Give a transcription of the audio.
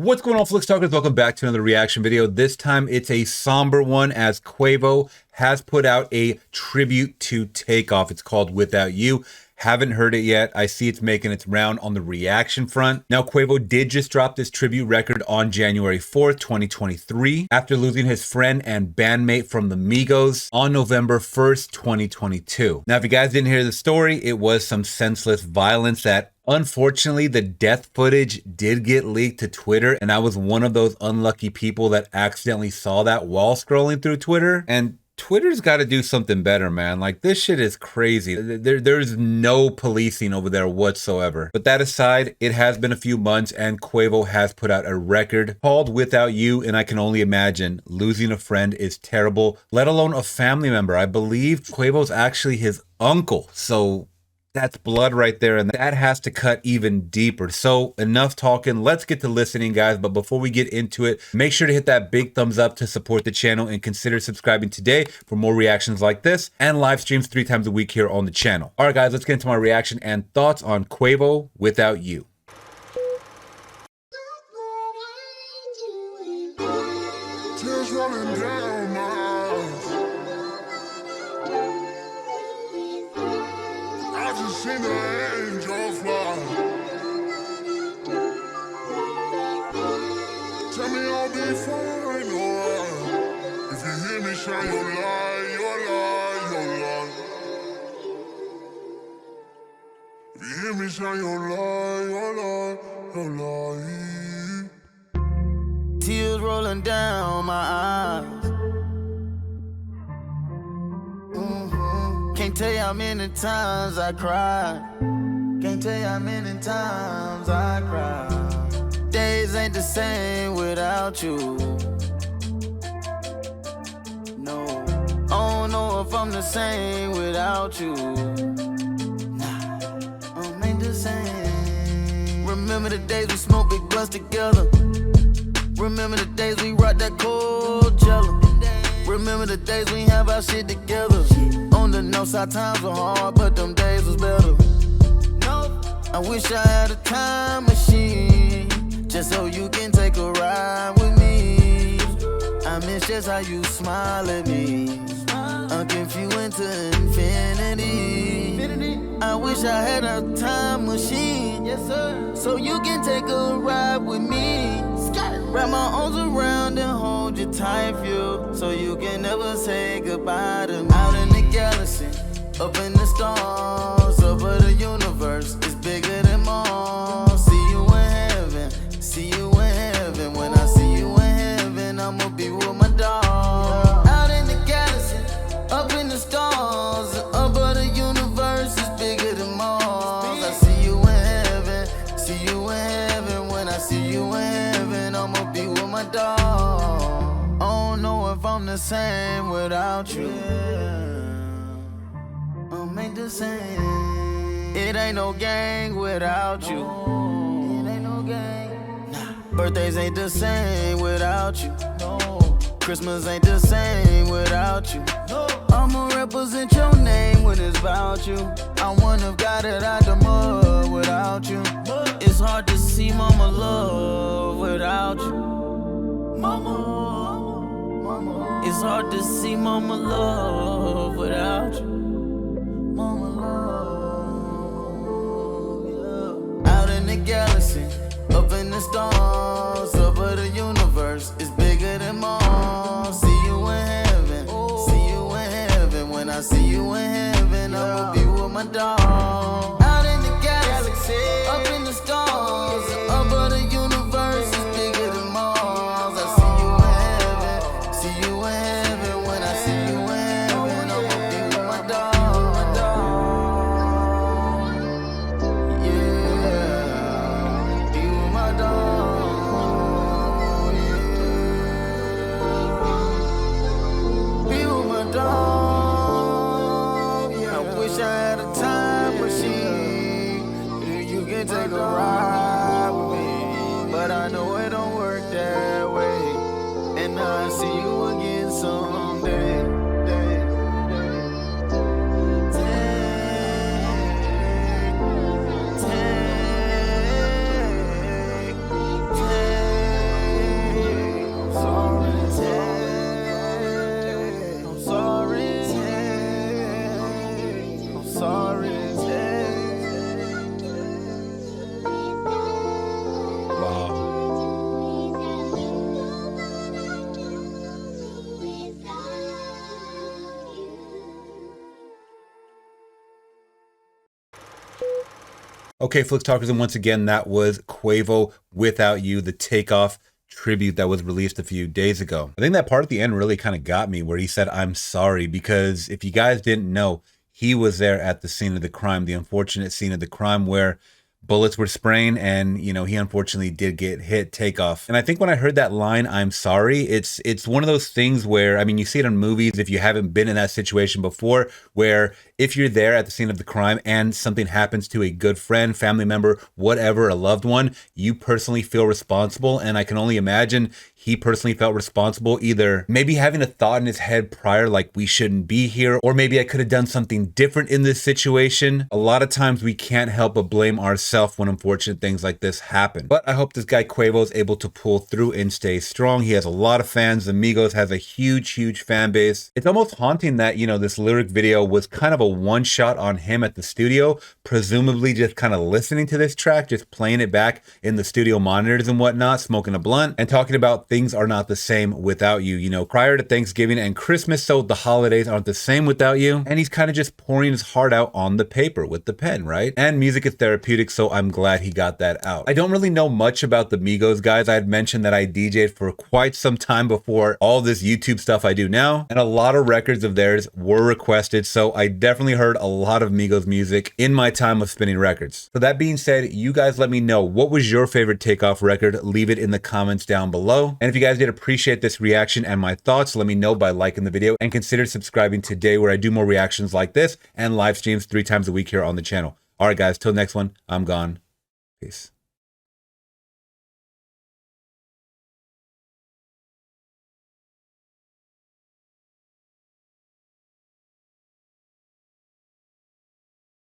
What's going on, Flix Talkers? Welcome back to another reaction video. This time it's a somber one as Quavo has put out a tribute to Takeoff. It's called Without You. Haven't heard it yet. I see it's making its round on the reaction front. Now, Quavo did just drop this tribute record on January 4th, 2023, after losing his friend and bandmate from the Migos on November 1st, 2022. Now, if you guys didn't hear the story, it was some senseless violence that unfortunately, the death footage did get leaked to Twitter, and I was one of those unlucky people that accidentally saw that while scrolling through Twitter. And Twitter's got to do something better, man. Like, this shit is crazy. There's no policing over there whatsoever. But that aside, it has been a few months, and Quavo has put out a record called Without You, and I can only imagine losing a friend is terrible, let alone a family member. I believe Quavo's actually his uncle, so that's blood right there, and that has to cut even deeper. So enough talking, let's get to listening, guys. But before we get into it, make sure to hit that big thumbs up to support the channel and consider subscribing today for more reactions like this and live streams 3 times a week here on the channel. All right, guys, let's get into my reaction and thoughts on Quavo Without You. Tears rolling down my eyes. I just seen an angel fly. Tell me I'll be fine, alright. If you hear me, shine your light, your light, your light. If you hear me, shine your light, your light, your light. Tears rolling down my eyes. Can't tell you how many times I cried. Can't tell you how many times I cried. Days ain't the same without you. No, I don't know if I'm the same without you. Nah, I'm ain't the same. Remember the days we smoked big blunts together. Remember the days we rocked that cold jello. Remember the days we have our shit together. On the north side times were hard, but them days was better. I wish I had a time machine, just so you can take a ride with me. I miss just how you smile at me, unconfused to infinity. I wish I had a time machine, yes sir, so you can take a ride with me. Wrap my arms around and hold you tight, feel, so you can never say goodbye to me. Out in the galaxy, up in the stars, over the universe, it's bigger than Mars. See you in heaven, see you in heaven. When I see you in heaven, I'ma be with my dog. Out in the galaxy, up in the stars, over the universe, it's bigger than Mars. I see you in heaven, see you in heaven. When I see you in heaven, I'ma be with my dog. I don't know if I'm the same without you. I'm ain't the same. It ain't no gang without you. It ain't no gang. Nah. Birthdays ain't the same without you. No. Christmas ain't the same without you. No. I'ma represent your name when it's about you. I wouldn't have got it out the mud without you. It's hard to see mama love without you. Mama, mama. It's hard to see mama love without you. Mama love, yeah. Out in the galaxy, up in the stars, over the universe, it's bigger than Mars. See you in heaven, see you in heaven. When I see you in heaven, I'ma be with my dog. Out in the galaxy, up in the stars, over the universe, it's bigger than Mars. I see you in heaven, see you in heaven. When I see you in heaven, I'ma be with my dog. Yeah, be with my dog. Yeah. Be with my dog. Yeah. I wish I had a time machine. You can take a ride with me, but I know it don't work that way. And I'll see you again someday. Take Okay, Flix Talkers, and once again, that was Quavo, Without You, the Takeoff tribute that was released a few days ago. I think that part at the end really kind of got me, where he said, "I'm sorry," because if you guys didn't know, he was there at the scene of the crime, the unfortunate scene of the crime where bullets were spraying, and you know, he unfortunately did get hit. Takeoff. And I think when I heard that line, "I'm sorry," it's one of those things where, I mean, you see it in movies if you haven't been in that situation before, where if you're there at the scene of the crime and something happens to a good friend, family member, whatever, a loved one, you personally feel responsible. And I can only imagine he personally felt responsible, either maybe having a thought in his head prior, like, we shouldn't be here, or maybe I could have done something different in this situation. A lot of times we can't help but blame ourselves when unfortunate things like this happen. But I hope this guy Quavo is able to pull through and stay strong. He has a lot of fans. Amigos has a huge fan base. It's almost haunting that, you know, this lyric video was kind of a one shot on him at the studio, presumably just kind of listening to this track, just playing it back in the studio monitors and whatnot, smoking a blunt, and talking about things are not the same without you, you know, prior to Thanksgiving and Christmas, so the holidays aren't the same without you. And he's kind of just pouring his heart out on the paper with the pen, right? And music is therapeutic, so I'm glad he got that out. I don't really know much about the Migos guys. I had mentioned that I DJ'd for quite some time before all this YouTube stuff I do now, and a lot of records of theirs were requested, so I definitely heard a lot of Migos music in my time of spinning records. So that being said, you guys let me know, what was your favorite Takeoff record? Leave it in the comments down below. And if you guys did appreciate this reaction and my thoughts, let me know by liking the video, and consider subscribing today, where I do more reactions like this and live streams 3 times a week here on the channel. All right, guys, till next one, I'm gone. Peace.